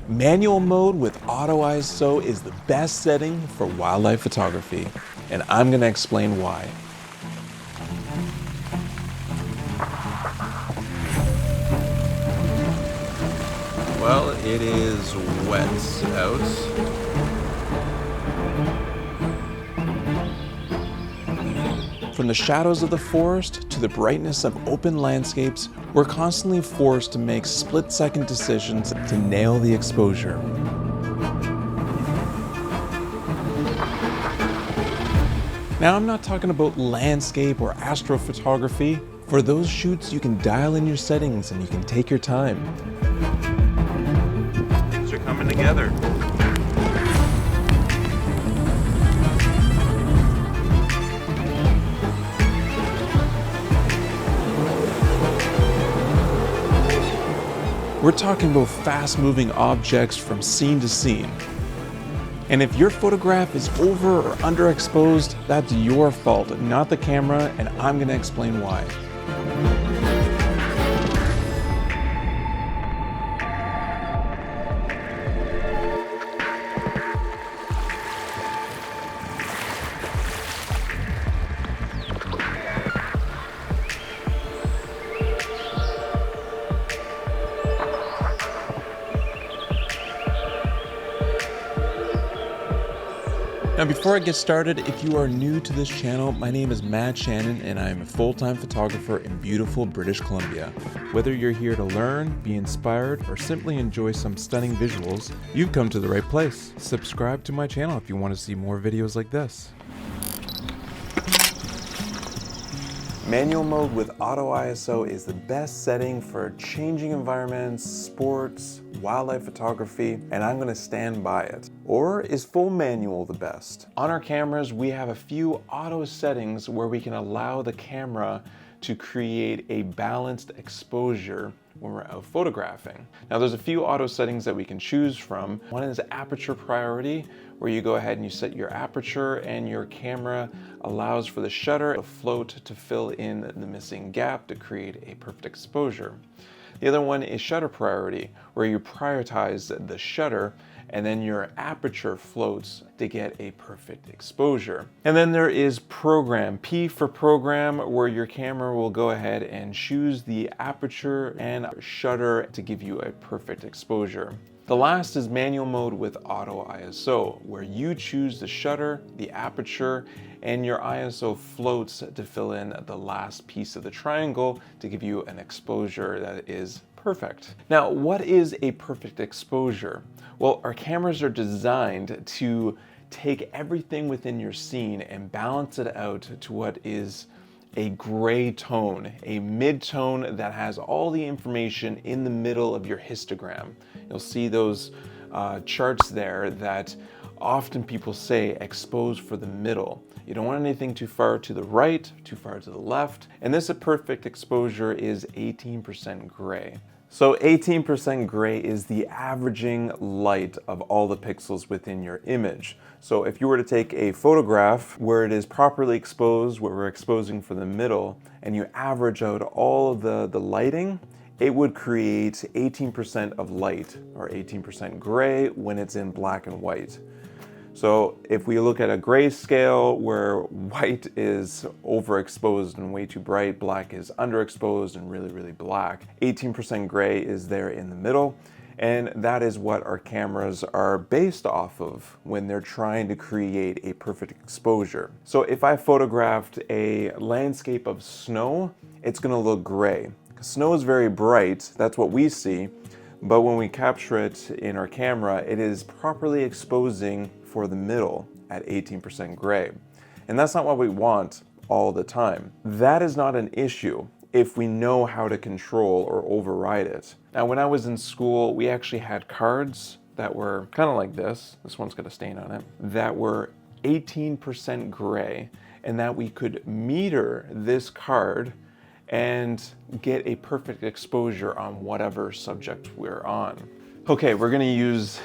Manual mode with auto ISO is the best setting for wildlife photography, and I'm going to explain why. Well, it is wet out. From the shadows of the forest to the brightness of open landscapes, we're constantly forced to make split-second decisions to nail the exposure. Now, I'm not talking about landscape or astrophotography. For those shoots, you can dial in your settings and you can take your time. Things are coming together. We're talking about fast-moving objects from scene to scene. And if your photograph is over or underexposed, that's your fault, not the camera, and I'm going to explain why. Now, before I get started, if you are new to this channel, my name is Shannon and I am a full-time photographer in beautiful British Columbia. Whether you're here to learn, be inspired, or simply enjoy some stunning visuals, you've come to the right place. Subscribe to my channel if you want to see more videos like this. Manual mode with auto ISO is the best setting for changing environments, sports, wildlife photography, and I'm going to stand by it. Or is full manual the best? On our cameras, we have a few auto settings where we can allow the camera to create a balanced exposure when we're out photographing. Now, there's a few auto settings that we can choose from. One is aperture priority, where you go ahead and you set your aperture and your camera allows for the shutter to float to fill in the missing gap to create a perfect exposure. The other one is shutter priority, where you prioritize the shutter and then your aperture floats to get a perfect exposure. And then there is program, P for program, where your camera will go ahead and choose the aperture and shutter to give you a perfect exposure. The last is manual mode with auto ISO, where you choose the shutter, the aperture, and your ISO floats to fill in the last piece of the triangle to give you an exposure that is perfect. Now, what is a perfect exposure? Well, our cameras are designed to take everything within your scene and balance it out to what is a gray tone, a mid-tone that has all the information in the middle of your histogram. You'll see those charts there that often people say expose for the middle. You don't want anything too far to the right, too far to the left, and this perfect exposure is 18% gray. So 18% gray is the averaging light of all the pixels within your image. So if you were to take a photograph where it is properly exposed, where we're exposing for the middle, and you average out all of the lighting, it would create 18% of light, or 18% gray when it's in black and white. So if we look at a grayscale where white is overexposed and way too bright, black is underexposed and really, really black, 18% gray is there in the middle. And that is what our cameras are based off of when they're trying to create a perfect exposure. So if I photographed a landscape of snow, it's gonna look gray. Snow is very bright, that's what we see. But when we capture it in our camera, it is properly exposing for the middle at 18% gray. And that's not what we want all the time. That is not an issue if we know how to control or override it. Now, when I was in school, we actually had cards that were kind of like this one's got a stain on it, that were 18% gray, and that we could meter this card and get a perfect exposure on whatever subject we're on. Okay, we're gonna use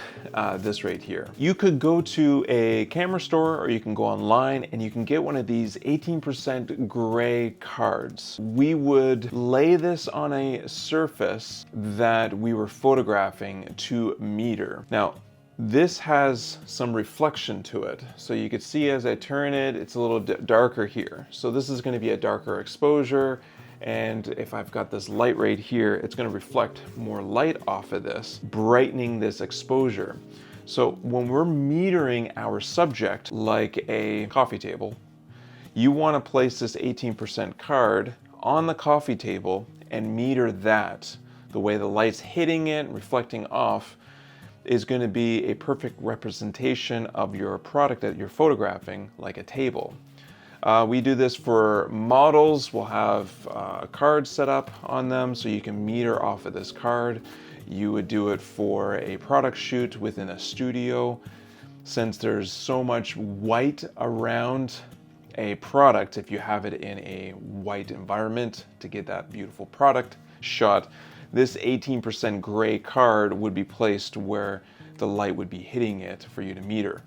this right here. You could go to a camera store or you can go online and you can get one of these 18% gray cards. We would lay this on a surface that we were photographing to meter. Now, this has some reflection to it. So you can see as I turn it, it's a little darker here. So this is gonna be a darker exposure. And if I've got this light right here, it's gonna reflect more light off of this, brightening this exposure. So when we're metering our subject, like a coffee table, you wanna place this 18% card on the coffee table and meter that. The way the light's hitting it, reflecting off, is gonna be a perfect representation of your product that you're photographing, like a table. We do this for models. We'll have a card set up on them so you can meter off of this card. You would do it for a product shoot within a studio. Since there's so much white around a product, if you have it in a white environment to get that beautiful product shot, this 18% gray card would be placed where the light would be hitting it for you to meter.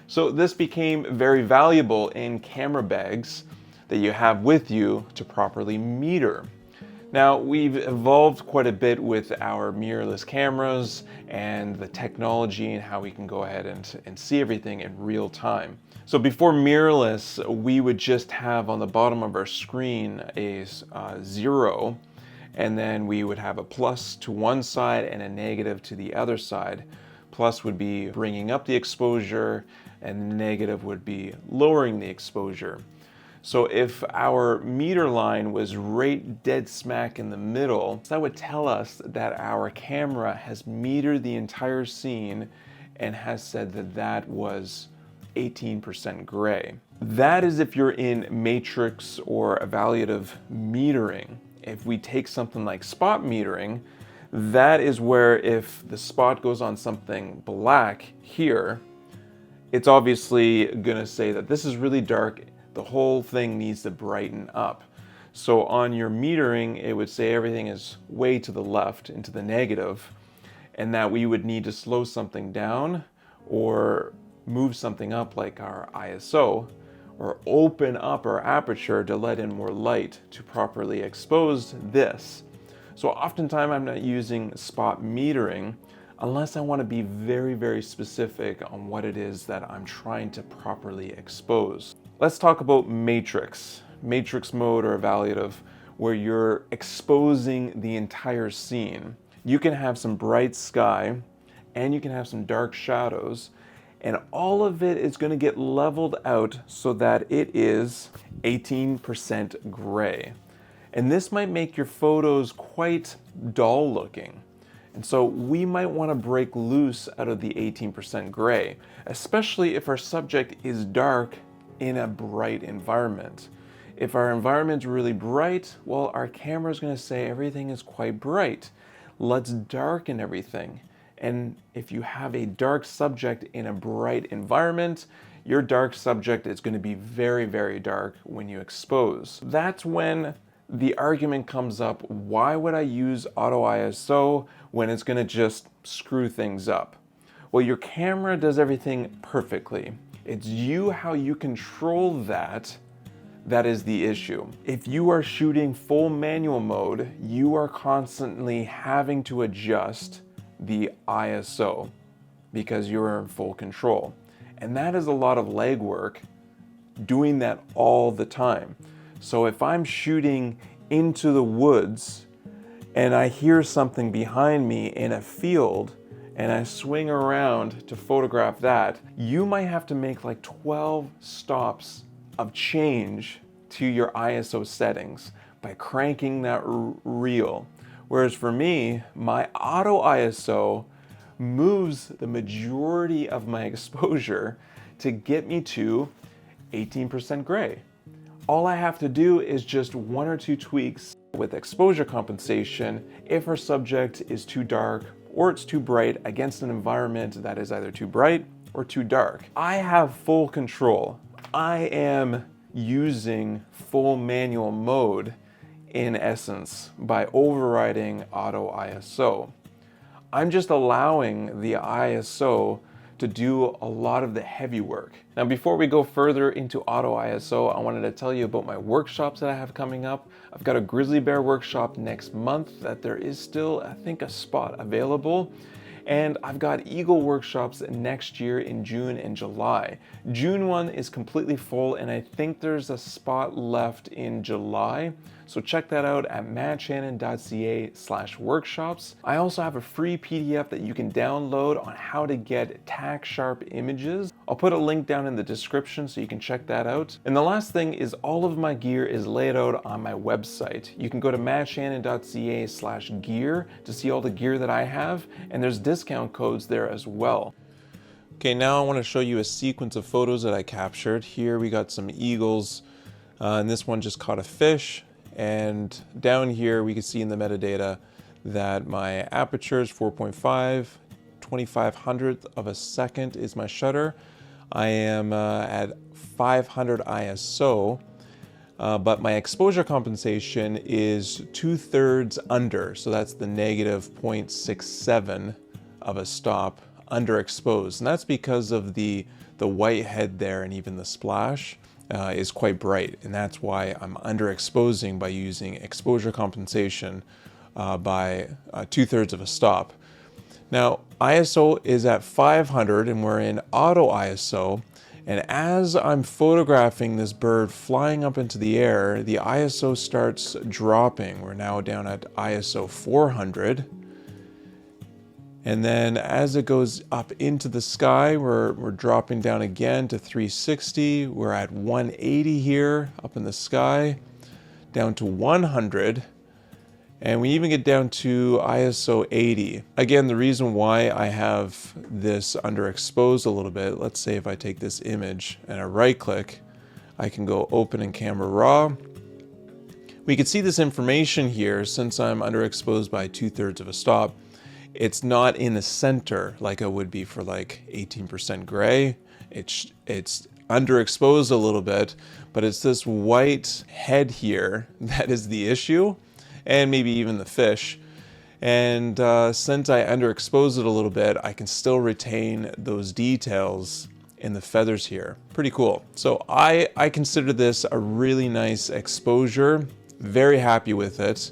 So this became very valuable in camera bags that you have with you to properly meter. Now, we've evolved quite a bit with our mirrorless cameras and the technology and how we can go ahead and see everything in real time. So before mirrorless, we would just have on the bottom of our screen a 0, and then we would have a plus to one side and a negative to the other side. Plus would be bringing up the exposure, and negative would be lowering the exposure. So if our meter line was right dead smack in the middle, that would tell us that our camera has metered the entire scene and has said that that was 18% gray. That is if you're in matrix or evaluative metering. If we take something like spot metering, that is where if the spot goes on something black here, it's obviously gonna say that this is really dark, the whole thing needs to brighten up. So on your metering, it would say everything is way to the left into the negative, and that we would need to slow something down or move something up like our ISO, or open up our aperture to let in more light to properly expose this. So oftentimes I'm not using spot metering unless I want to be very, very specific on what it is that I'm trying to properly expose. Let's talk about matrix mode or evaluative, where you're exposing the entire scene. You can have some bright sky and you can have some dark shadows, and all of it is going to get leveled out so that it is 18% gray. And this might make your photos quite dull looking. And so we might want to break loose out of the 18% gray, especially if our subject is dark in a bright environment. If our environment's really bright, well, our camera is going to say everything is quite bright. Let's darken everything. And if you have a dark subject in a bright environment, your dark subject is going to be very, very dark when you expose. That's when the argument comes up, why would I use auto ISO when it's gonna just screw things up? Well, your camera does everything perfectly. It's how you control that is the issue. If you are shooting full manual mode, you are constantly having to adjust the ISO because you're in full control. And that is a lot of legwork doing that all the time. So if I'm shooting into the woods and I hear something behind me in a field and I swing around to photograph that, you might have to make like 12 stops of change to your ISO settings by cranking that reel. Whereas for me, my auto ISO moves the majority of my exposure to get me to 18% gray. All I have to do is just one or two tweaks with exposure compensation if our subject is too dark or it's too bright against an environment that is either too bright or too dark. I have full control. I am using full manual mode in essence by overriding auto ISO. I'm just allowing the ISO to do a lot of the heavy work. Now, before we go further into auto ISO, I wanted to tell you about my workshops that I have coming up. I've got a grizzly bear workshop next month that there is still, I think, a spot available. And I've got eagle workshops next year in June and July. June one is completely full, and I think there's a spot left in July. So check that out at mattshannon.ca/workshops. I also have a free PDF that you can download on how to get tack sharp images. I'll put a link down in the description so you can check that out. And the last thing is all of my gear is laid out on my website. You can go to mattshannon.ca/gear to see all the gear that I have, and there's discount codes there as well. Okay, now I want to show you a sequence of photos that I captured. Here we got some eagles, and this one just caught a fish. And down here we can see in the metadata that my aperture is 4.5, 2500th of a second is my shutter. I am at 500 ISO, but my exposure compensation is 2/3 under, so that's the negative 0.67 of a stop underexposed, and that's because of the white head there, and even the splash is quite bright, and that's why I'm underexposing by using exposure compensation by 2/3 of a stop. Now, ISO is at 500 and we're in auto ISO, and as I'm photographing this bird flying up into the air, the ISO starts dropping. We're now down at ISO 400. And then as it goes up into the sky, we're dropping down again to 360. We're at 180 here up in the sky, down to 100. And we even get down to ISO 80. Again, the reason why I have this underexposed a little bit, let's say if I take this image and I right click, I can go open in camera raw. We can see this information here. Since I'm underexposed by 2/3 of a stop, it's not in the center like it would be for like 18% gray. It's underexposed a little bit, but it's this white head here that is the issue, and maybe even the fish. And since I underexpose it a little bit, I can still retain those details in the feathers here. Pretty cool. So I consider this a really nice exposure, very happy with it.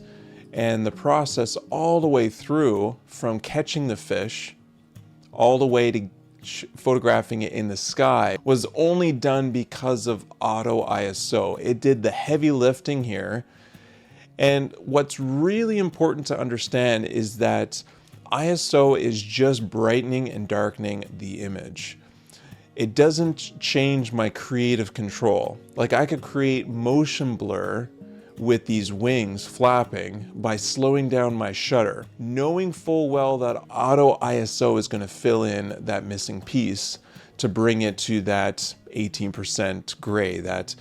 And the process all the way through, from catching the fish all the way to photographing it in the sky, was only done because of auto ISO. It did the heavy lifting here. And what's really important to understand is that ISO is just brightening and darkening the image. It doesn't change my creative control. Like, I could create motion blur with these wings flapping by slowing down my shutter, knowing full well that auto ISO is going to fill in that missing piece to bring it to that 18% gray, that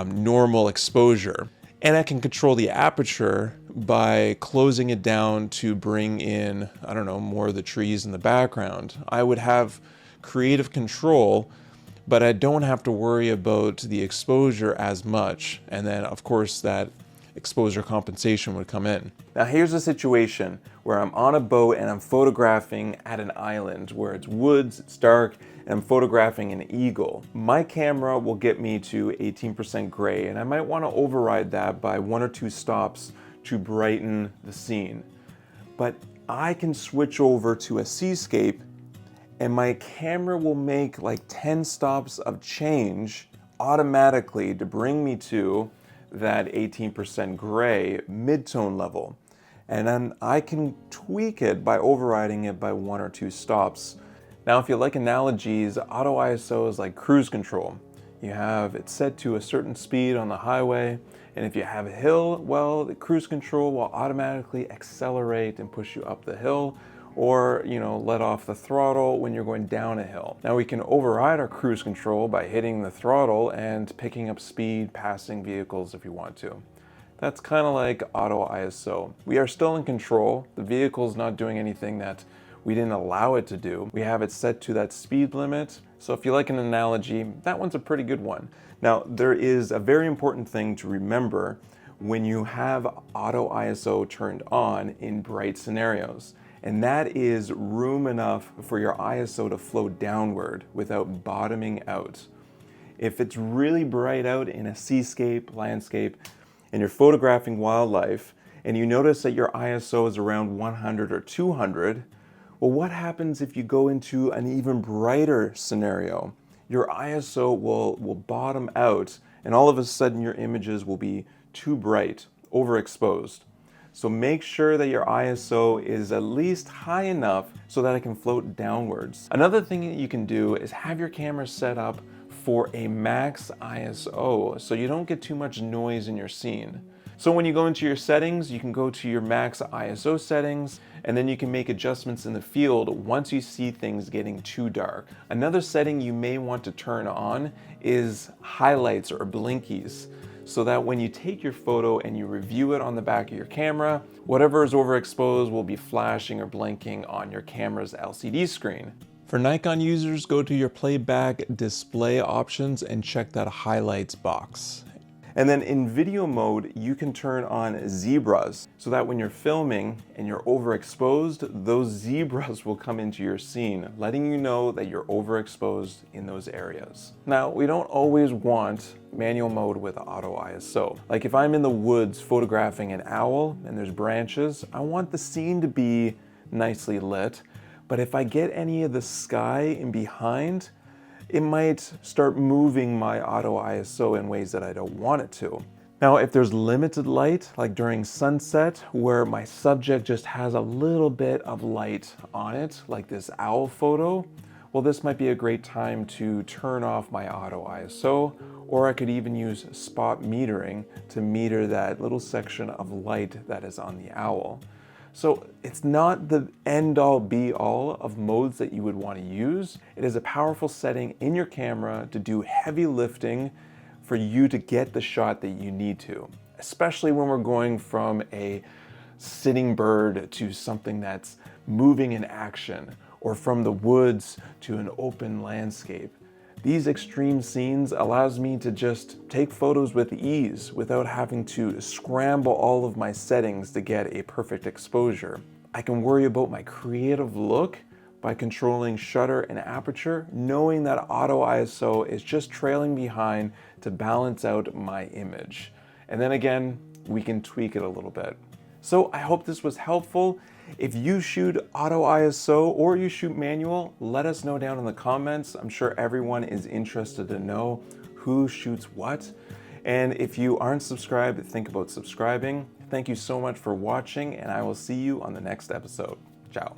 normal exposure. And I can control the aperture by closing it down to bring in, I don't know, more of the trees in the background. I would have creative control, but I don't have to worry about the exposure as much. And then of course that exposure compensation would come in. Now here's a situation where I'm on a boat and I'm photographing at an island where it's woods, it's dark, and I'm photographing an eagle. My camera will get me to 18% gray, and I might want to override that by 1 or 2 stops to brighten the scene. But I can switch over to a seascape and my camera will make like 10 stops of change automatically to bring me to that 18% gray mid-tone level. And then I can tweak it by overriding it by 1 or 2 stops. Now, if you like analogies, auto ISO is like cruise control. You have it set to a certain speed on the highway, and if you have a hill, well, the cruise control will automatically accelerate and push you up the hill, or let off the throttle when you're going down a hill. Now we can override our cruise control by hitting the throttle and picking up speed, passing vehicles if you want to. That's kind of like auto ISO. We are still in control. The vehicle's not doing anything that we didn't allow it to do. We have it set to that speed limit. So if you like an analogy, that one's a pretty good one. Now, there is a very important thing to remember when you have auto ISO turned on in bright scenarios. and that is room enough for your ISO to flow downward without bottoming out. If it's really bright out in a seascape, landscape, and you're photographing wildlife, and you notice that your ISO is around 100 or 200, well, what happens if you go into an even brighter scenario? Your ISO will bottom out, and all of a sudden your images will be too bright, overexposed. So make sure that your ISO is at least high enough so that it can float downwards. Another thing that you can do is have your camera set up for a max ISO so you don't get too much noise in your scene. So when you go into your settings, you can go to your max ISO settings, and then you can make adjustments in the field once you see things getting too dark. Another setting you may want to turn on is highlights or blinkies, so that when you take your photo and you review it on the back of your camera, whatever is overexposed will be flashing or blinking on your camera's LCD screen. For Nikon users, go to your playback display options and check that highlights box. And then in video mode, you can turn on zebras so that when you're filming and you're overexposed, those zebras will come into your scene, letting you know that you're overexposed in those areas. Now, we don't always want manual mode with auto ISO. Like if I'm in the woods photographing an owl and there's branches, I want the scene to be nicely lit. But if I get any of the sky in behind, it might start moving my auto ISO in ways that I don't want it to. Now, if there's limited light, like during sunset, where my subject just has a little bit of light on it, like this owl photo, well, this might be a great time to turn off my auto ISO, or I could even use spot metering to meter that little section of light that is on the owl. So it's not the end-all be-all of modes that you would want to use. It is a powerful setting in your camera to do heavy lifting for you to get the shot that you need to, especially when we're going from a sitting bird to something that's moving in action, or from the woods to an open landscape. These extreme scenes allows me to just take photos with ease without having to scramble all of my settings to get a perfect exposure. I can worry about my creative look by controlling shutter and aperture, knowing that auto ISO is just trailing behind to balance out my image. And then again, we can tweak it a little bit. So I hope this was helpful. If you shoot auto ISO or you shoot manual, let us know down in the comments. I'm sure everyone is interested to know who shoots what. And if you aren't subscribed, think about subscribing. Thank you so much for watching, and I will see you on the next episode. Ciao.